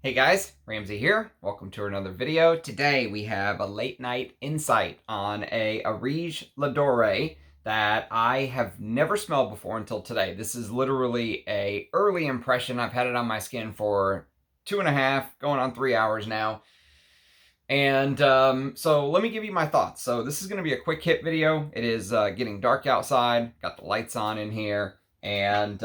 Hey guys, Ramsey here. Welcome to another video. Today we have a late night insight on a Areej Le Doré that I have never smelled before until today. This is literally a early impression. I've had it on my skin for 2.5, going on 3 hours now. And so let me give you my thoughts. So this is going to be a quick hit video. It is getting dark outside, got the lights on in here, and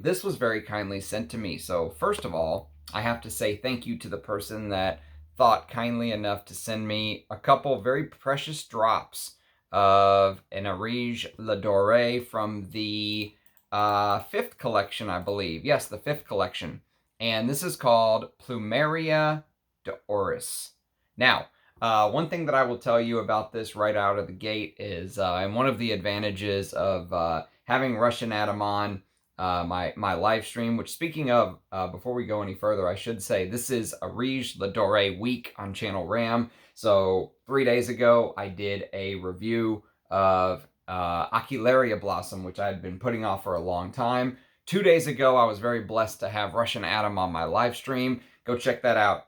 this was very kindly sent to me. So first of all, I have to say thank you to the person that thought kindly enough to send me a couple very precious drops of an Areej Le Doré from the 5th collection, I believe. Yes, the 5th collection. And this is called Plumeria de Oris. Now, one thing that I will tell you about this right out of the gate is, and one of the advantages of having Russian Adam on my live stream, which speaking of, before we go any further, I should say this is Areej Le Doré week on Channel Ram. So 3 days ago, I did a review of Aquilaria Blossom, which I had been putting off for a long time. 2 days ago, I was very blessed to have Russian Adam on my live stream. Go check that out.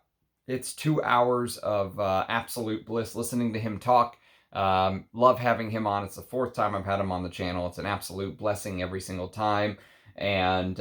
It's 2 hours of absolute bliss listening to him talk. Love having him on. It's the 4th time I've had him on the channel. It's an absolute blessing every single time. And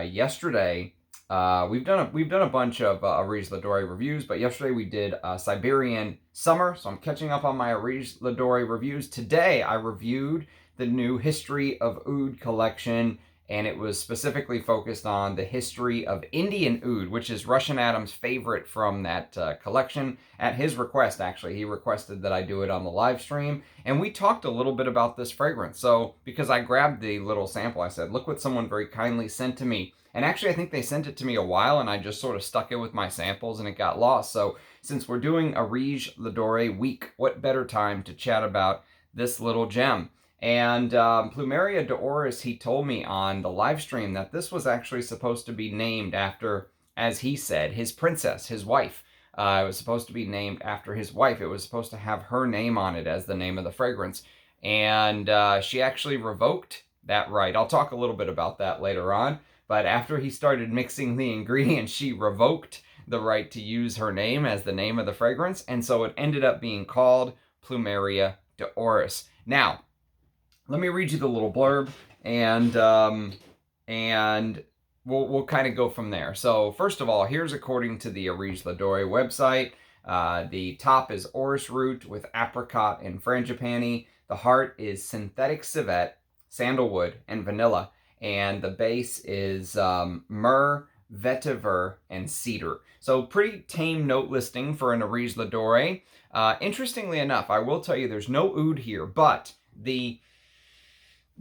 yesterday, we've done a bunch of Areej Le Doré reviews, but yesterday we did Siberian Summer, so I'm catching up on my Areej Le Doré reviews. Today, I reviewed the new History of Oud collection, and it was specifically focused on the history of Indian Oud, which is Russian Adam's favorite from that collection. At his request, actually, he requested that I do it on the live stream, and we talked a little bit about this fragrance. So, because I grabbed the little sample, I said, look what someone very kindly sent to me. And actually, I think they sent it to me a while, and I just sort of stuck it with my samples, and it got lost. So, since we're doing Areej Le Doré week, what better time to chat about this little gem? And Plumeria de Oris, he told me on the live stream that this was actually supposed to be named after, as he said, his princess, his wife. It was supposed to be named after his wife. It was supposed to have her name on it as the name of the fragrance. And she actually revoked that right. I'll talk a little bit about that later on. But after he started mixing the ingredients, she revoked the right to use her name as the name of the fragrance. And so it ended up being called Plumeria de Oris. Now, let me read you the little blurb, and we'll kind of go from there. So first of all, here's according to the Areej Le Doré website. The top is Orris root with apricot and frangipani. The heart is synthetic civet, sandalwood, and vanilla. And the base is myrrh, vetiver, and cedar. So pretty tame note listing for an Areej Le Doré. Interestingly enough, I will tell you there's no oud here, but the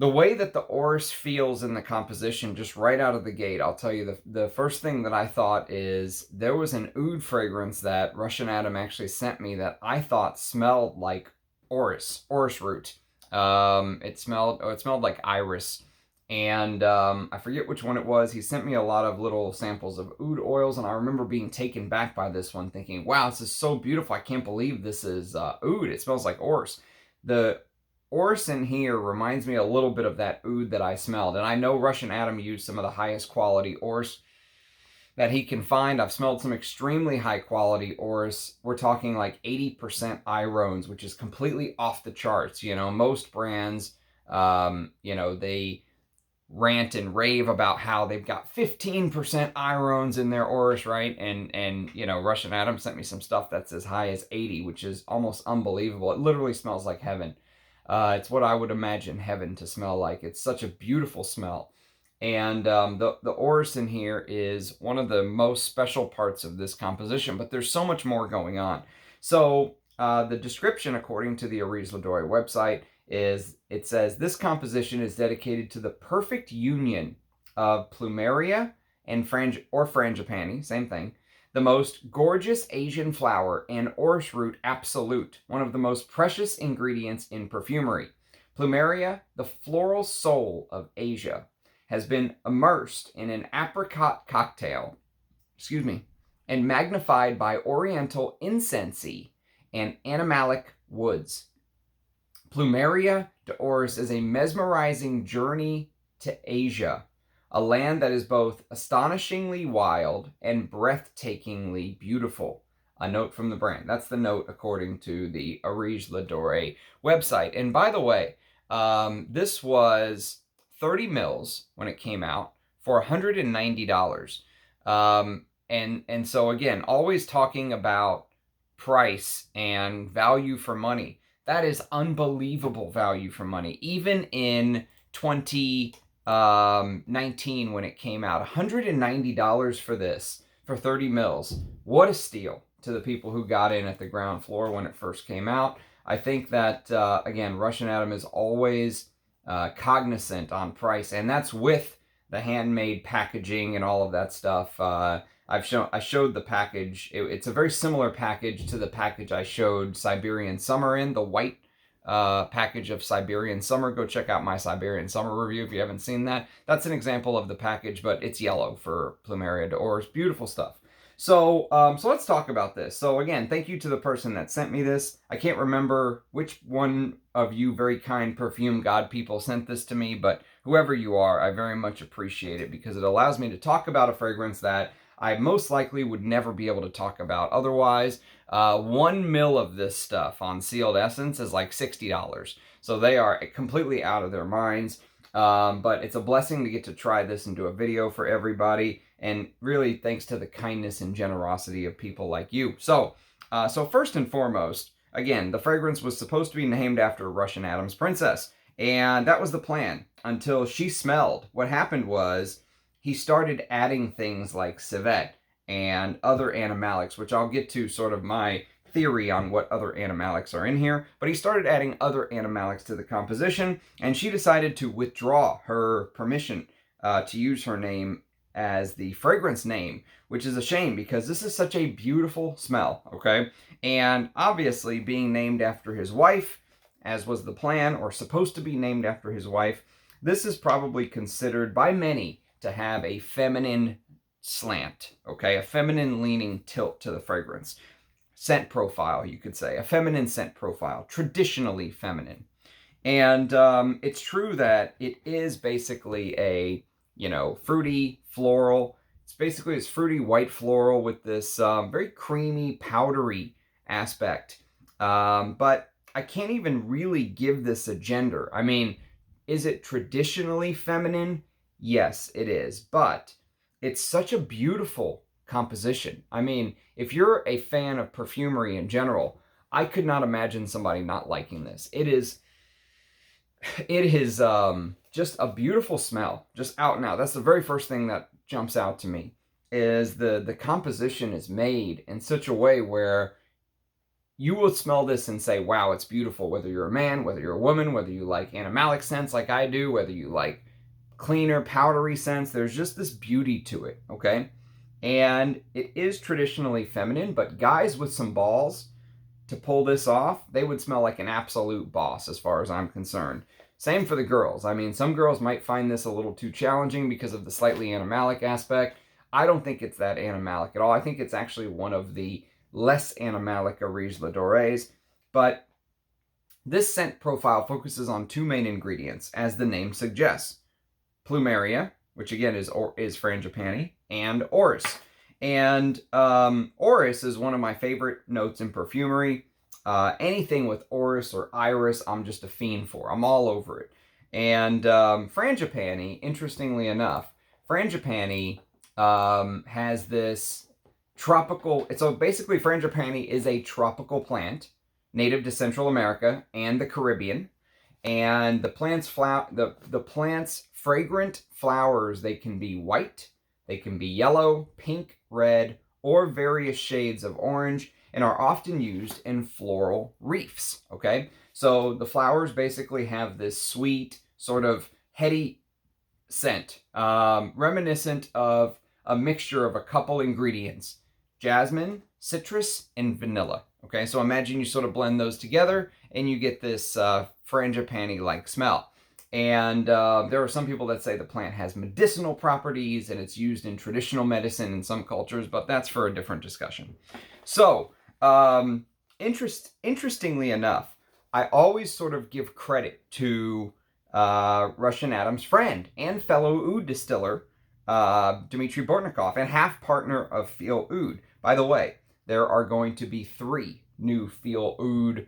way that the Oris feels in the composition just right out of the gate, I'll tell you the first thing that I thought is there was an oud fragrance that Russian Adam actually sent me that I thought smelled like Orris root. It smelled like iris. And I forget which one it was. He sent me a lot of little samples of oud oils, and I remember being taken back by this one, thinking, wow, this is so beautiful. I can't believe this is oud. It smells like Orris. The Orris in here reminds me a little bit of that oud that I smelled. And I know Russian Adam used some of the highest quality Orris that he can find. I've smelled some extremely high quality Orris. We're talking like 80% irones, which is completely off the charts. You know, most brands, they rant and rave about how they've got 15% irones in their Orris, right? And Russian Adam sent me some stuff that's as high as 80, which is almost unbelievable. It literally smells like heaven. It's what I would imagine heaven to smell like. It's such a beautiful smell. And the Orris in here is one of the most special parts of this composition, but there's so much more going on. So the description, according to the Areej Le Doré website, it says, this composition is dedicated to the perfect union of Plumeria and Frangipani, same thing, the most gorgeous Asian flower, and Orris root absolute, one of the most precious ingredients in perfumery. Plumeria, the floral soul of Asia, has been immersed in an apricot cocktail, and magnified by oriental incensey and animalic woods. Plumeria de Oris is a mesmerizing journey to Asia, a land that is both astonishingly wild and breathtakingly beautiful. A note from the brand. That's the note according to the Areej Le Doré website. And by the way, this was 30 mils when it came out for $190. And so again, always talking about price and value for money. That is unbelievable value for money. Even in 2019 when it came out, $190 for this, for 30 mils. What a steal to the people who got in at the ground floor when it first came out. I think that, again, Russian Adam is always cognizant on price, and that's with the handmade packaging and all of that stuff. I showed the package. It's a very similar package to the package I showed Siberian Summer in, the white package of Siberian Summer. Go check out my Siberian Summer review if you haven't seen that. That's an example of the package, but it's yellow for Plumeria Dore. Beautiful stuff. So let's talk about this. So again, thank you to the person that sent me this. I can't remember which one of you very kind perfume god people sent this to me, but whoever you are, I very much appreciate it because it allows me to talk about a fragrance that I most likely would never be able to talk about otherwise. 1 mil of this stuff on sealed essence is like $60. So they are completely out of their minds. But it's a blessing to get to try this and do a video for everybody. And really thanks to the kindness and generosity of people like you. So first and foremost, again, the fragrance was supposed to be named after Russian Adam's princess. And that was the plan until she smelled. What happened was he started adding things like civet and other animalics, which I'll get to sort of my theory on what other animalics are in here, but he started adding other animalics to the composition, and she decided to withdraw her permission to use her name as the fragrance name, which is a shame because this is such a beautiful smell, okay? And obviously being named after his wife, as was the plan, or supposed to be named after his wife, this is probably considered by many to have a feminine slant, okay? A feminine leaning tilt to the fragrance. Scent profile, you could say. A feminine scent profile. Traditionally feminine. And it's true that it is basically a, fruity floral. It's basically this fruity white floral with this very creamy, powdery aspect. But I can't even really give this a gender. I mean, is it traditionally feminine? Yes, it is. But it's such a beautiful composition. I mean, if you're a fan of perfumery in general, I could not imagine somebody not liking this. It is just a beautiful smell, just out and out. That's the very first thing that jumps out to me, is the composition is made in such a way where you will smell this and say, wow, it's beautiful, whether you're a man, whether you're a woman, whether you like animalic scents like I do, whether you like cleaner, powdery scents. There's just this beauty to it, okay? And it is traditionally feminine, but guys with some balls to pull this off, they would smell like an absolute boss as far as I'm concerned. Same for the girls. I mean, some girls might find this a little too challenging because of the slightly animalic aspect. I don't think it's that animalic at all. I think it's actually one of the less animalic Areej Le Dorés. But this scent profile focuses on two main ingredients, as the name suggests. Plumeria, which again is Frangipani, and Orris. And Orris is one of my favorite notes in perfumery. Anything with Orris or Iris, I'm just a fiend for. I'm all over it. And Frangipani, interestingly enough, Frangipani has this tropical... So basically Frangipani is a tropical plant native to Central America and the Caribbean. And the plant's fragrant flowers, they can be white, they can be yellow, pink, red, or various shades of orange, and are often used in floral wreaths, okay? So the flowers basically have this sweet, sort of heady scent, reminiscent of a mixture of a couple ingredients: jasmine, citrus, and vanilla, okay? So imagine you sort of blend those together, and you get this Frangipani-like smell. And there are some people that say the plant has medicinal properties and it's used in traditional medicine in some cultures, but that's for a different discussion. So, interestingly enough, I always sort of give credit to Russian Adam's friend and fellow oud distiller, Dmitry Bortnikov, and half partner of Feel Oud. By the way, there are going to be 3 new Feel Oud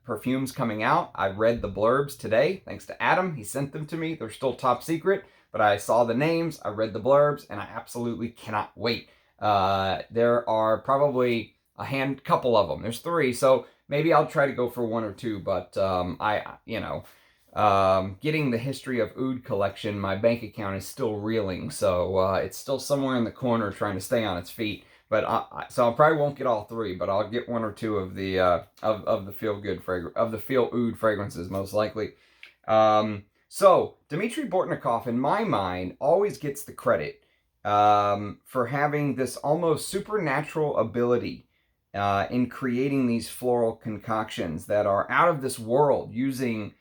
perfumes coming out. I read the blurbs today, thanks to Adam. He sent them to me. They're still top secret, but I saw the names, I read the blurbs, and I absolutely cannot wait. There are probably a couple of them. There's 3, so maybe I'll try to go for 1 or 2, but getting the history of Oud collection, my bank account is still reeling, so it's still somewhere in the corner trying to stay on its feet. But so I probably won't get all 3, but I'll get 1 or 2 of the of the Feel Oud fragrances most likely. So Dmitry Bortnikov, in my mind, always gets the credit for having this almost supernatural ability in creating these floral concoctions that are out of this world, using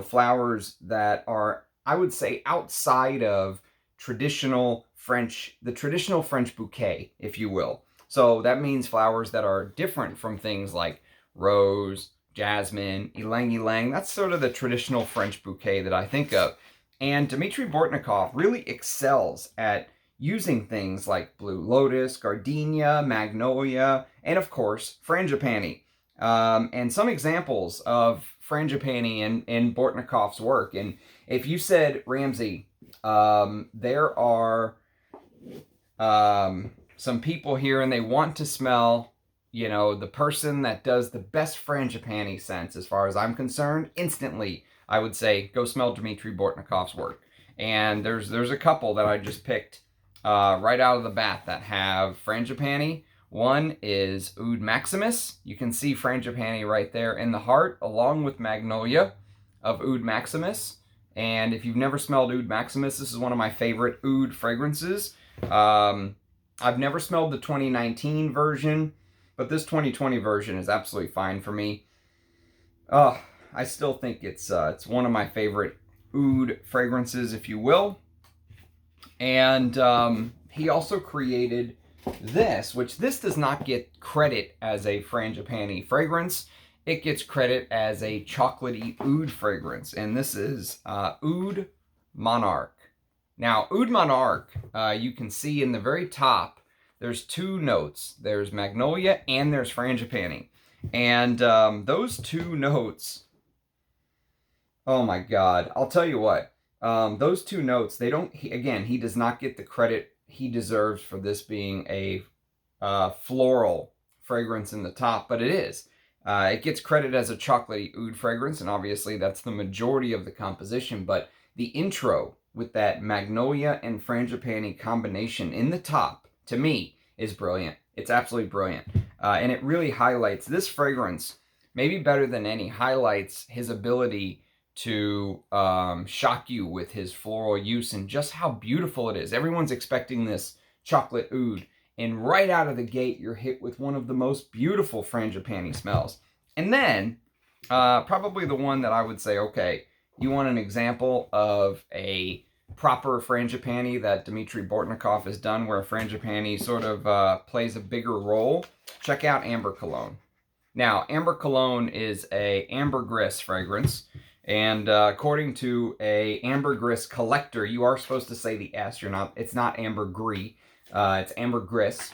flowers that are, I would say, outside of the traditional French bouquet, if you will. So that means flowers that are different from things like rose, jasmine, ylang ylang. That's sort of the traditional French bouquet that I think of. And Dmitry Bortnikov really excels at using things like blue lotus, gardenia, magnolia, and of course, frangipani. And some examples of frangipani in Bortnikov's work. And if you said, Ramsey, there are some people here and they want to smell, the person that does the best frangipani scents, as far as I'm concerned, instantly, I would say, go smell Dmitry Bortnikov's work. And there's a couple that I just picked right out of the bat that have frangipani. One is Oud Maximus. You can see frangipani right there in the heart, along with magnolia of Oud Maximus. And if you've never smelled Oud Maximus, this is one of my favorite Oud fragrances. I've never smelled the 2019 version, but this 2020 version is absolutely fine for me. I still think it's one of my favorite Oud fragrances, if you will. And he also created this, which this does not get credit as a frangipani fragrance. It gets credit as a chocolatey Oud fragrance, and this is Oud Monarch. Now, Oud Monarch, you can see in the very top, there's 2 notes. There's magnolia and there's frangipani. And those 2 notes, oh my God, I'll tell you what, those 2 notes, he does not get the credit he deserves for this being a floral fragrance in the top, but it is. It gets credit as a chocolatey Oud fragrance, and obviously that's the majority of the composition, but the intro with that magnolia and frangipani combination in the top, to me, is brilliant. It's absolutely brilliant. And it really highlights, this fragrance, maybe better than any, highlights his ability to shock you with his floral use and just how beautiful it is. Everyone's expecting this chocolate oud, and right out of the gate, you're hit with one of the most beautiful frangipani smells. And then, probably the one that I would say, okay, you want an example of a proper frangipani that Dmitry Bortnikov has done, where a frangipani sort of plays a bigger role, check out Amber Cologne. Now, Amber Cologne is a ambergris fragrance, and according to a ambergris collector, you are supposed to say the S. It's not ambergris. It's ambergris.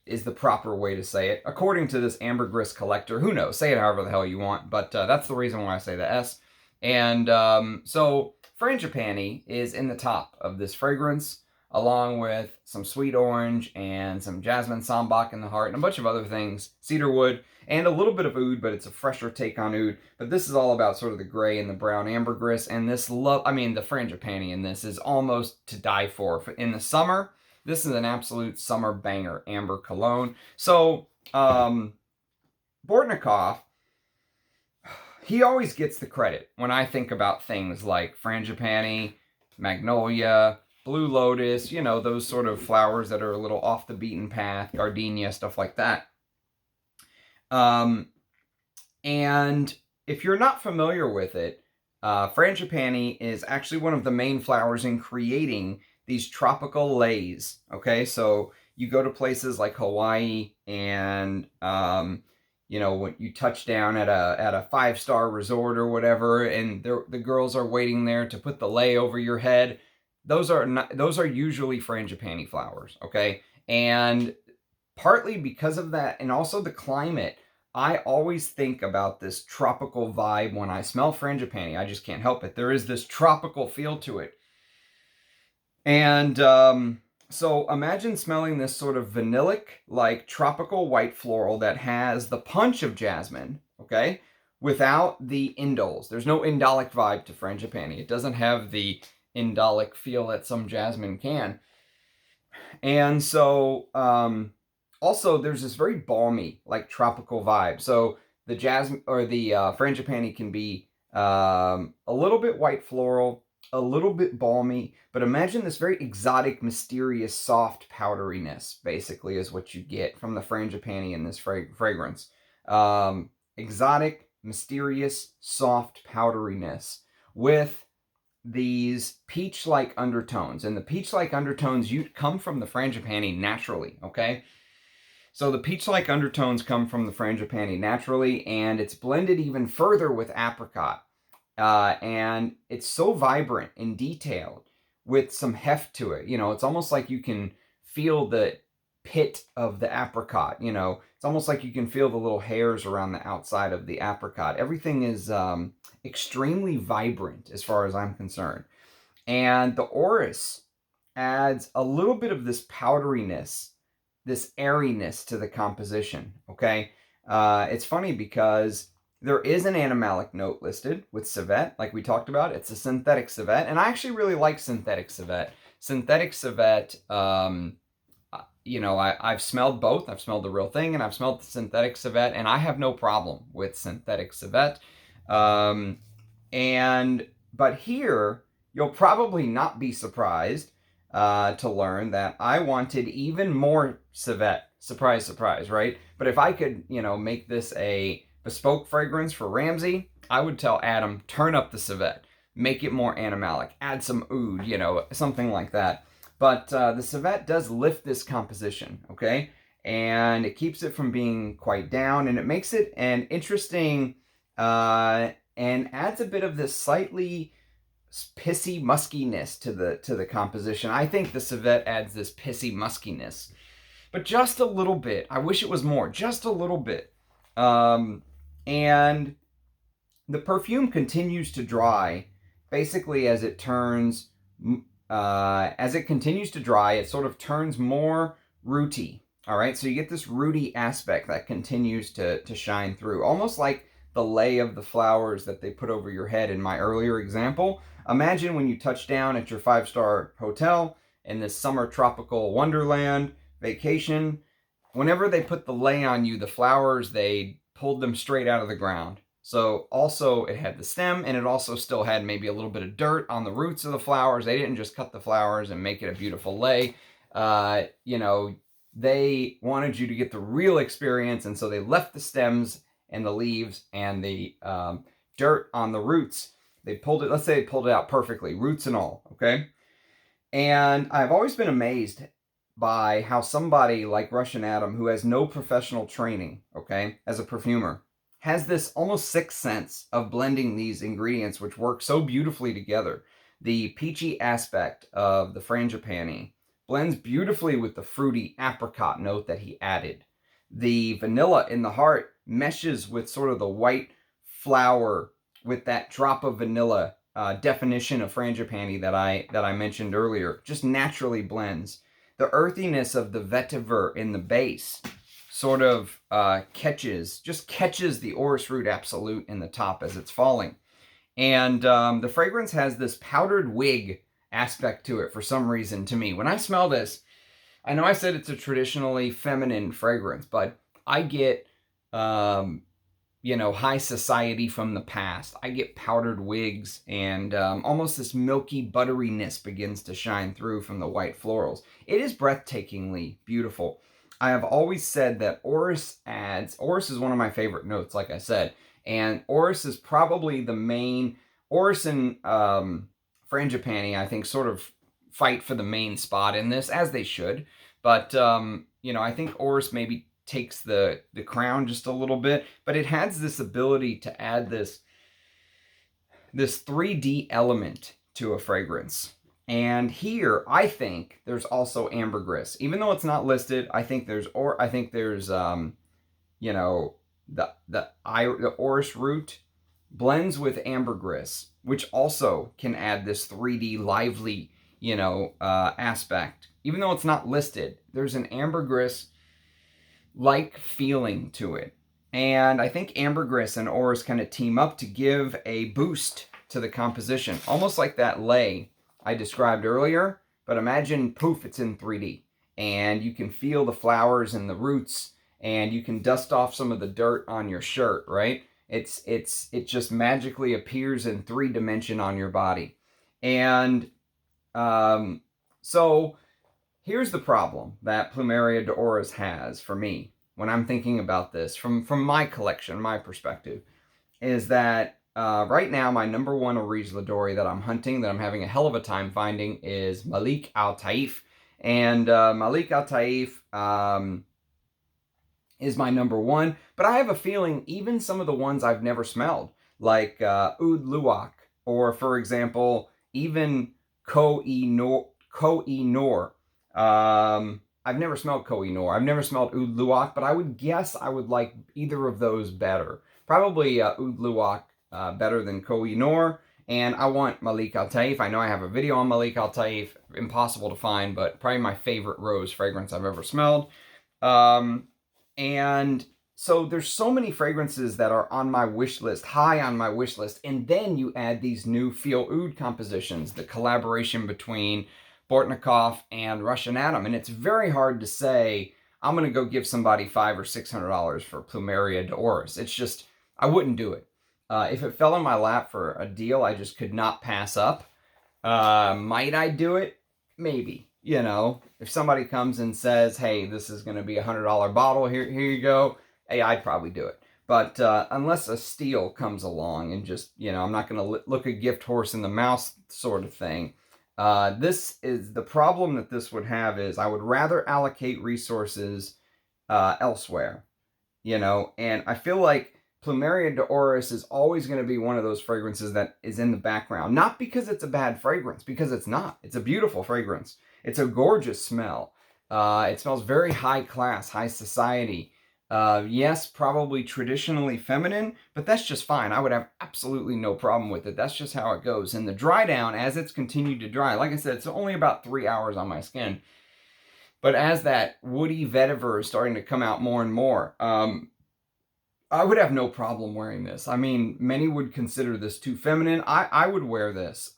Is the proper way to say it. According to this ambergris collector, who knows? Say it however the hell you want, but that's the reason why I say the S. And so frangipani is in the top of this fragrance, along with some sweet orange and some jasmine sambac in the heart and a bunch of other things, cedarwood, and a little bit of oud, but it's a fresher take on oud. But this is all about sort of the gray and the brown ambergris, and the frangipani in this is almost to die for. In the summer, this is an absolute summer banger, Amber Cologne. So, Bortnikov, he always gets the credit when I think about things like frangipani, magnolia, blue lotus, those sort of flowers that are a little off the beaten path, gardenia, stuff like that. And if you're not familiar with it, frangipani is actually one of the main flowers in creating these tropical leis. Okay, so you go to places like Hawaii, and when you touch down at a 5-star resort or whatever, and the girls are waiting there to put the lei over your head. those are usually Frangipani flowers, okay? And partly because of that, and also the climate, I always think about this tropical vibe when I smell Frangipani. I just can't help it. There is this tropical feel to it. And so imagine smelling this sort of vanillic, like tropical white floral that has the punch of jasmine, okay, without the indoles. There's no indolic vibe to Frangipani. It doesn't have the indolic feel that some jasmine can. And so also there's this very balmy, like tropical vibe. So the jasmine or the Frangipani can be a little bit white floral, a little bit balmy, but imagine this very exotic, mysterious, soft powderiness, basically, is what you get from the Frangipani in this fragrance. Exotic, mysterious, soft powderiness with these peach-like undertones. And the peach-like undertones come from the Frangipani naturally, okay? So the peach-like undertones come from the Frangipani naturally, and it's blended even further with apricot. And it's so vibrant and detailed with some heft to it. You know, it's almost like you can feel the pit of the apricot. You know, it's almost like you can feel the little hairs around the outside of the apricot. Everything is extremely vibrant as far as I'm concerned. And the Oris adds a little bit of this powderiness, this airiness to the composition, okay? It's funny because there is an animalic note listed with civet, like we talked about. It's a synthetic civet, and I actually really like synthetic civet. Synthetic civet, you know, I've smelled both. I've smelled the real thing, and I've smelled the synthetic civet, and I have no problem with synthetic civet. But here, you'll probably not be surprised to learn that I wanted even more civet. Surprise, surprise, right? But if I could, you know, make this a bespoke fragrance for Ramsey, I would tell Adam, turn up the civet, make it more animalic, add some oud, you know, something like that. But the civet does lift this composition, okay? And it keeps it from being quite down, and it makes it an interesting and adds a bit of this slightly pissy muskiness to the composition. I think the civet adds this pissy muskiness, but just a little bit. I wish it was more, just a little bit. And the perfume continues to dry, basically as it turns, as it continues to dry, it sort of turns more rooty. All right, so you get this rooty aspect that continues to shine through, almost like the lay of the flowers that they put over your head in my earlier example. Imagine when you touch down at your 5-star hotel in this summer tropical wonderland vacation. Whenever they put the lay on you, the flowers, they pulled them straight out of the ground. So also it had the stem, and it also still had maybe a little bit of dirt on the roots of the flowers. They didn't just cut the flowers and make it a beautiful lay. You know, they wanted you to get the real experience, and so they left the stems and the leaves and the dirt on the roots. They pulled it, let's say they pulled it out perfectly, roots and all, okay? And I've always been amazed by how somebody like Russian Adam, who has no professional training, okay, as a perfumer, has this almost sixth sense of blending these ingredients, which work so beautifully together. The peachy aspect of the Frangipani blends beautifully with the fruity apricot note that he added. The vanilla in the heart meshes with sort of the white flower with that drop of vanilla definition of Frangipani that I mentioned earlier. Just naturally blends. The earthiness of the vetiver in the base sort of catches the Orris root absolute in the top as it's falling. And the fragrance has this powdered wig aspect to it for some reason to me. When I smell this, I know I said it's a traditionally feminine fragrance, but I get, you know, high society from the past. I get powdered wigs, and almost this milky butteriness begins to shine through from the white florals. It is breathtakingly beautiful. I have always said that Oris is one of my favorite notes, like I said, and Oris is probably the main, Oris and Frangipani, I think, sort of fight for the main spot in this, as they should. But, you know, I think Oris maybe takes the crown just a little bit, but it has this ability to add this 3D element to a fragrance. And here, I think there's also ambergris, even though it's not listed. I think there's you know, the Orris root blends with ambergris, which also can add this 3D lively, aspect. Even though it's not listed, there's an ambergris like feeling to it. And I think ambergris and Oris kind of team up to give a boost to the composition, almost like that lei I described earlier. But imagine, poof, it's in 3D, and you can feel the flowers and the roots, and you can dust off some of the dirt on your shirt, right? It just magically appears in 3D on your body. And so here's the problem that Plumeria de Oris has for me when I'm thinking about this from my collection, my perspective, is that right now my number one Areej Le Doré that I'm hunting, that I'm having a hell of a time finding, is Malik Al Taif. And Malik Al Taif is my number one, but I have a feeling even some of the ones I've never smelled, like Oud Luwak, or for example, even Koh-i-Noor. I've never smelled Koh-i-Noor. I've never smelled Oud Luwak, but I would guess I would like either of those better. Probably Oud Luwak better than Koh-i-Noor. And I want Malik Al Taif. I know I have a video on Malik Al Taif. Impossible to find, but probably my favorite rose fragrance I've ever smelled. And so there's so many fragrances that are on my wish list, high on my wish list. And then you add these new Feel Oud compositions, the collaboration between Bortnikoff and Russian Atom. And it's very hard to say, I'm going to go give somebody $500 or $600 for Plumeria de Oris. It's just, I wouldn't do it. If it fell in my lap for a deal I just could not pass up, might I do it? Maybe. If somebody comes and says, hey, this is going to be a $100 bottle, here you go, hey, I'd probably do it. But unless a steal comes along and just, I'm not going to look a gift horse in the mouth sort of thing. This is the problem that this would have is I would rather allocate resources elsewhere, and I feel like Plumeria de Oris is always going to be one of those fragrances that is in the background. Not because it's a bad fragrance, because it's not. It's a beautiful fragrance. It's a gorgeous smell. It smells very high class, high society. Yes, probably traditionally feminine, but that's just fine. I would have absolutely no problem with it. That's just how it goes. And the dry down, as it's continued to dry, like I said, it's only about 3 hours on my skin. But as that woody vetiver is starting to come out more and more, I would have no problem wearing this. I mean, many would consider this too feminine. I would wear this.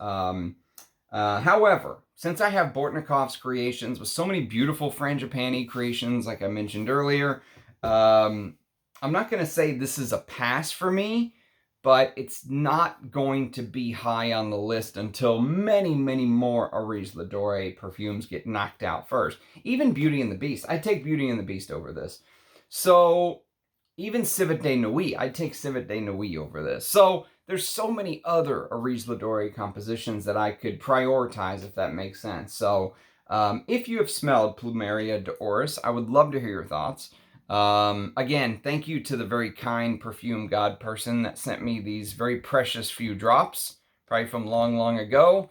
However, since I have Bortnikoff's creations with so many beautiful Frangipani creations, like I mentioned earlier, I'm not going to say this is a pass for me, but it's not going to be high on the list until many, many more Areej Le Doré perfumes get knocked out first. Even Beauty and the Beast. I'd take Beauty and the Beast over this. So even Civet de Nuit, I'd take Civet de Nuit over this. So there's so many other Areej Le Doré compositions that I could prioritize, if that makes sense. So if you have smelled Plumeria de Oris, I would love to hear your thoughts. Again, thank you to the very kind perfume god person that sent me these very precious few drops, probably from long, long ago.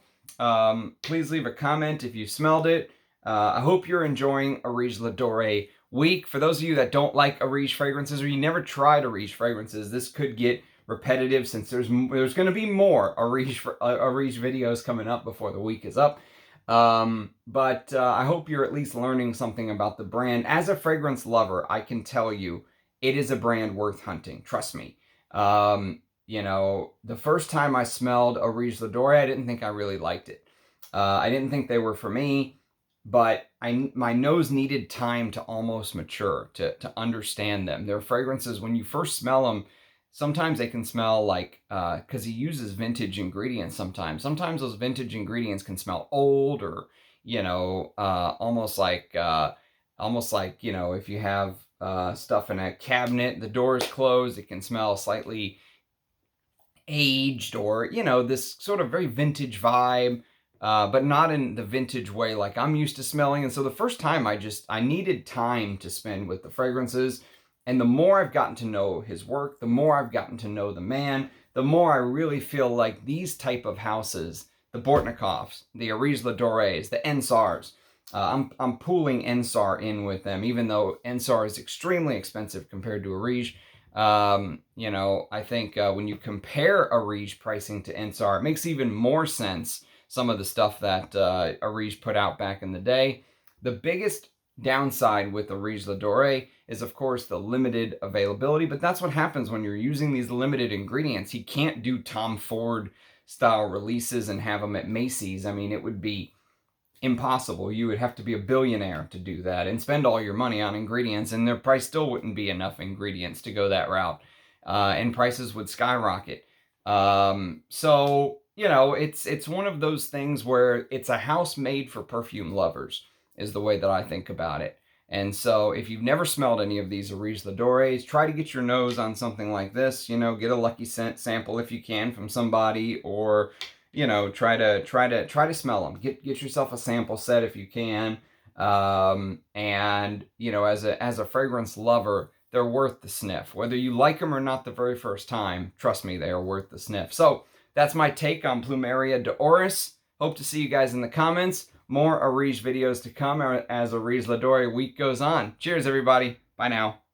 Please leave a comment if you smelled it. I hope you're enjoying Areej Le Doré week. For those of you that don't like Areej fragrances, or you never tried Areej fragrances, this could get repetitive since there's going to be more Areej videos coming up before the week is up. But I hope you're at least learning something about the brand. As a fragrance lover, I can tell you it is a brand worth hunting. Trust me. The first time I smelled Areej Le Doré, I didn't think I really liked it. I didn't think they were for me. But my nose needed time to almost mature, to understand them. They're fragrances, when you first smell them, sometimes they can smell like, because he uses vintage ingredients sometimes. Sometimes those vintage ingredients can smell old, or, almost like, if you have stuff in a cabinet, the door is closed, it can smell slightly aged, or, this sort of very vintage vibe. But not in the vintage way like I'm used to smelling. And so the first time I needed time to spend with the fragrances. And the more I've gotten to know his work, the more I've gotten to know the man, the more I really feel like these type of houses, the Bortnikovs, the Areej Le Dorés, the Ensars. I'm pooling Ensar in with them, even though Ensar is extremely expensive compared to Areej. You know, I think when you compare Areej pricing to Ensar, it makes even more sense, some of the stuff that Areej put out back in the day. The biggest downside with Areej Le Doré is, of course, the limited availability, but that's what happens when you're using these limited ingredients. You can't do Tom Ford style releases and have them at Macy's. I mean, it would be impossible. You would have to be a billionaire to do that and spend all your money on ingredients, and their price still wouldn't be enough ingredients to go that route, and prices would skyrocket. So, you know, it's one of those things where it's a house made for perfume lovers, is the way that I think about it. And so if you've never smelled any of these Areej Le Dorés, try to get your nose on something like this. You know, get a lucky scent sample if you can from somebody, or, you know, try to smell them. Get yourself a sample set if you can. And, you know, as a fragrance lover, they're worth the sniff. Whether you like them or not the very first time, trust me, they are worth the sniff. So that's my take on Plumeria de Oris. Hope to see you guys in the comments. More Areej videos to come as Areej Le Doré week goes on. Cheers, everybody. Bye now.